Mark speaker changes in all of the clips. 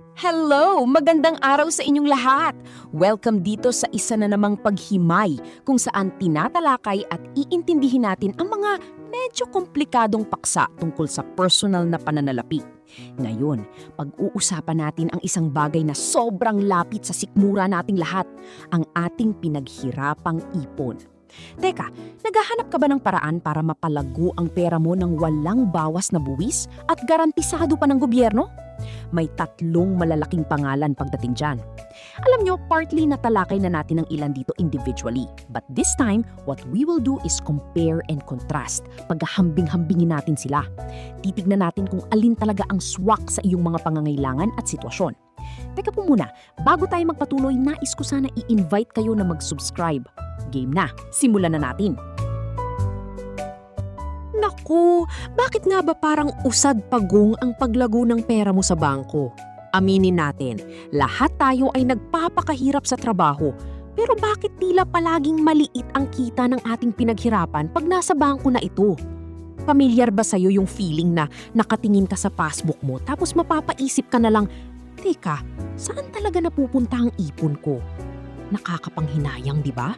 Speaker 1: Hello! Magandang araw sa inyong lahat! Welcome dito sa isa na namang paghimay kung saan tinatalakay at iintindihin natin ang mga medyo komplikadong paksa tungkol sa personal na pananalapi. Ngayon, pag-uusapan natin ang isang bagay na sobrang lapit sa sikmura nating lahat, ang ating pinaghirapang ipon. Teka, naghahanap ka ba ng paraan para mapalago ang pera mo ng walang bawas na buwis at garantisado pa ng gobyerno? May tatlong malalaking pangalan pagdating dyan. Alam nyo, partly natalakay na natin ang ilan dito individually. But this time, what we will do is compare and contrast. Paghahambing-hambingin natin sila. Titignan natin kung alin talaga ang swak sa iyong mga pangangailangan at sitwasyon. Teka po muna, bago tayo magpatuloy, nais ko sana i-invite kayo na mag-subscribe. Game na, simulan na natin.
Speaker 2: Naku, bakit nga ba parang usad pagong ang paglago ng pera mo sa bangko? Aminin natin, lahat tayo ay nagpapakahirap sa trabaho. Pero bakit tila palaging maliit ang kita ng ating pinaghirapan pag nasa bangko na ito? Pamilyar ba sa'yo yung feeling na nakatingin ka sa passbook mo tapos mapapaisip ka na lang, teka, saan talaga napupunta ang ipon ko? Nakakapanghinayang, di ba?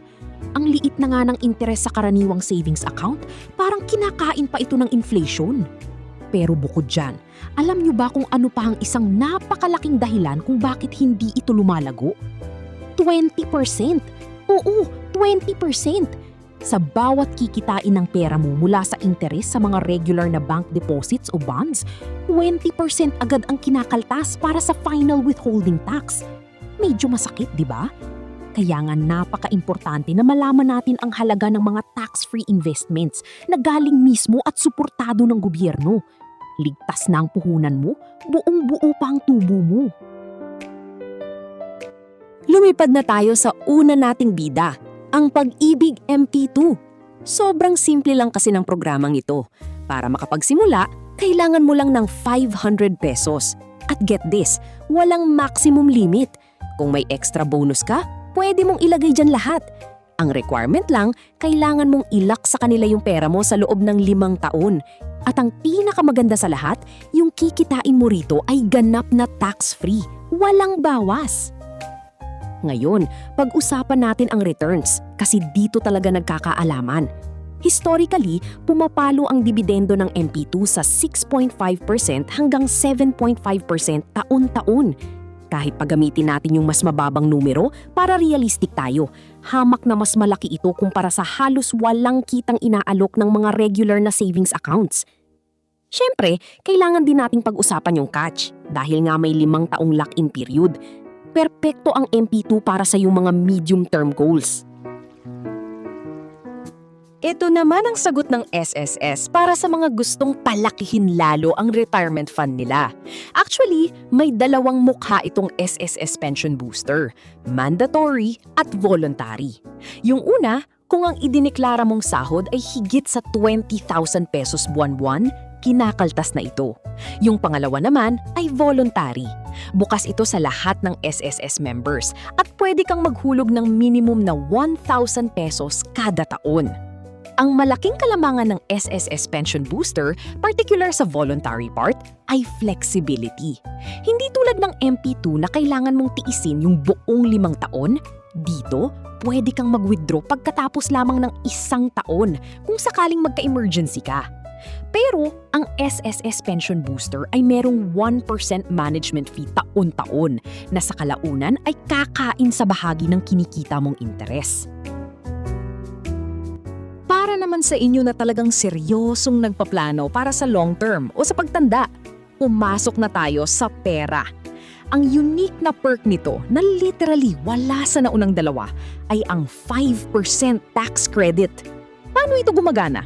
Speaker 2: Ang liit na nga ng interes sa karaniwang savings account, parang kinakain pa ito ng inflation. Pero bukod dyan, alam nyo ba kung ano pa ang isang napakalaking dahilan kung bakit hindi ito lumalago? 20%! Oo, 20%! Sa bawat kikitain ng pera mo mula sa interes sa mga regular na bank deposits o bonds, 20% agad ang kinakaltas para sa final withholding tax. Medyo masakit, di ba? Kaya nga napaka-importante na malaman natin ang halaga ng mga tax-free investments na galing mismo at suportado ng gobyerno. Ligtas na ang puhunan mo, buong-buo pa ang tubo mo.
Speaker 1: Lumipad na tayo sa una nating bida, ang Pag-ibig MP2. Sobrang simple lang kasi ng programang ito. Para makapagsimula, kailangan mo lang ng 500 pesos. At get this, walang maximum limit. Kung may extra bonus ka, pwede mong ilagay dyan lahat. Ang requirement lang, kailangan mong ilak sa kanila yung pera mo sa loob ng 5 taon. At ang pinakamaganda sa lahat, yung kikitain mo rito ay ganap na tax-free. Walang bawas. Ngayon, pag-usapan natin ang returns kasi dito talaga nagkakaalaman. Historically, pumapalo ang dibidendo ng MP2 sa 6.5% hanggang 7.5% taon-taon. Kahit pagamitin natin yung mas mababang numero para realistic tayo, hamak na mas malaki ito kumpara sa halos walang kitang inaalok ng mga regular na savings accounts. Siyempre, kailangan din nating pag-usapan yung catch dahil nga may 5 taong lock-in period. Perpekto ang MP2 para sa yung mga medium-term goals. Ito naman ang sagot ng SSS para sa mga gustong palakihin lalo ang retirement fund nila. Actually, may 2 mukha itong SSS Pension Booster, mandatory at voluntary. Yung una, kung ang idineklara mong sahod ay higit sa 20,000 pesos buwan-buwan, kinakaltas na ito. Yung pangalawa naman ay voluntary. Bukas ito sa lahat ng SSS members at pwede kang maghulog ng minimum na 1,000 pesos kada taon. Ang malaking kalamangan ng SSS Pension Booster, particular sa voluntary part, ay flexibility. Hindi tulad ng MP2 na kailangan mong tiisin yung buong 5 taon, dito, pwede kang mag-withdraw pagkatapos lamang ng 1 taon kung sakaling magka-emergency ka. Pero ang SSS Pension Booster ay merong 1% management fee taon-taon na sa kalaunan ay kakain sa bahagi ng kinikita mong interes. Para naman sa inyo na talagang seryosong nagpaplano para sa long term o sa pagtanda, pumasok na tayo sa pera. Ang unique na perk nito na literally wala sa naunang dalawa ay ang 5% tax credit. Paano ito gumagana?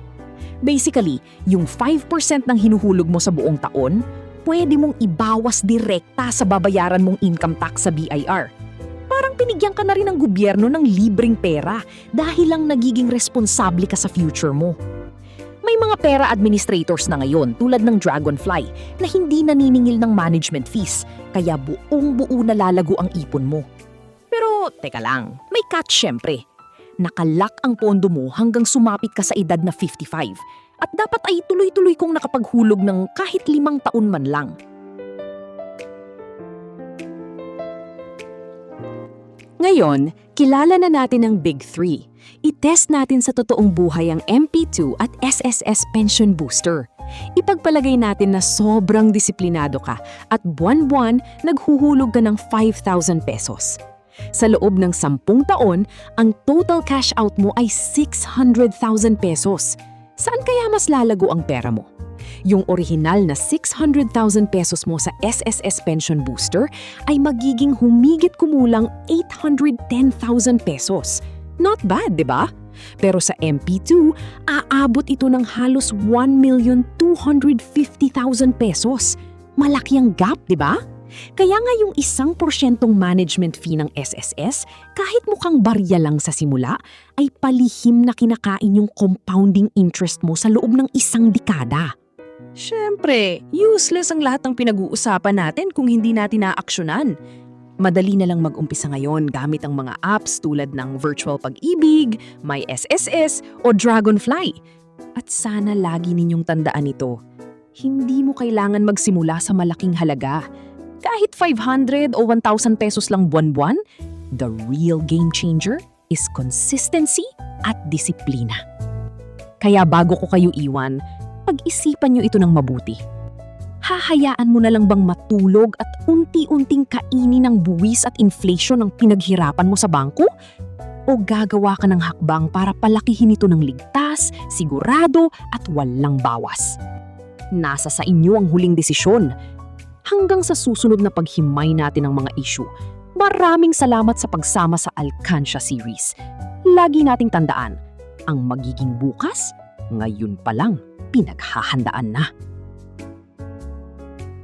Speaker 1: Basically, yung 5% ng hinuhulog mo sa buong taon, pwede mong ibawas direkta sa babayaran mong income tax sa BIR. Parang pinigyan ka na rin ng gobyerno ng libreng pera dahil lang nagiging responsable ka sa future mo. May mga pera administrators na ngayon tulad ng Dragonfly na hindi naniningil ng management fees kaya buong-buo na lalago ang ipon mo. Pero teka lang, may catch syempre. Nakalak ang pondo mo hanggang sumapit ka sa edad na 55 at dapat ay tuloy-tuloy kong nakapaghulog ng kahit 5 taon man lang. Ngayon, kilala na natin ang Big Three. I-test natin sa totoong buhay ang MP2 at SSS Pension Booster. Ipagpalagay natin na sobrang disiplinado ka at buwan-buwan naghuhulog ka ng 5,000 pesos. Sa loob ng 10 taon, ang total cash out mo ay 600,000 pesos. Saan kaya mas lalago ang pera mo? Yung orihinal na 600,000 pesos mo sa SSS Pension Booster ay magiging humigit kumulang 810,000 pesos. Not bad, di ba? Pero sa MP2, aabot ito ng halos 1,250,000 pesos. Malaki ang gap, di ba? Kaya nga yung 1% management fee ng SSS, kahit mukhang barya lang sa simula, ay palihim na kinakain yung compounding interest mo sa loob ng 1 dekada.
Speaker 2: Siyempre, useless ang lahat ng pinag-uusapan natin kung hindi natin naaksyonan. Madali na lang mag-umpisa ngayon gamit ang mga apps tulad ng Virtual Pag-ibig, My SSS o Dragonfly. At sana lagi ninyong tandaan ito. Hindi mo kailangan magsimula sa malaking halaga. Kahit 500 o 1,000 pesos lang buwan-buwan, the real game changer is consistency at disiplina. Kaya bago ko kayo iwan, pag-isipan nyo ito ng mabuti. Hahayaan mo na lang bang matulog at unti-unting kainin ng buwis at inflation ang pinaghirapan mo sa bangko? O gagawa ka ng hakbang para palakihin ito ng ligtas, sigurado at walang bawas? Nasa sa inyo ang huling desisyon. Hanggang sa susunod na paghimay natin ng mga issue, maraming salamat sa pagsama sa Alcansya Series. Lagi nating tandaan, ang magiging bukas, ngayon pa lang pinaghahandaan na.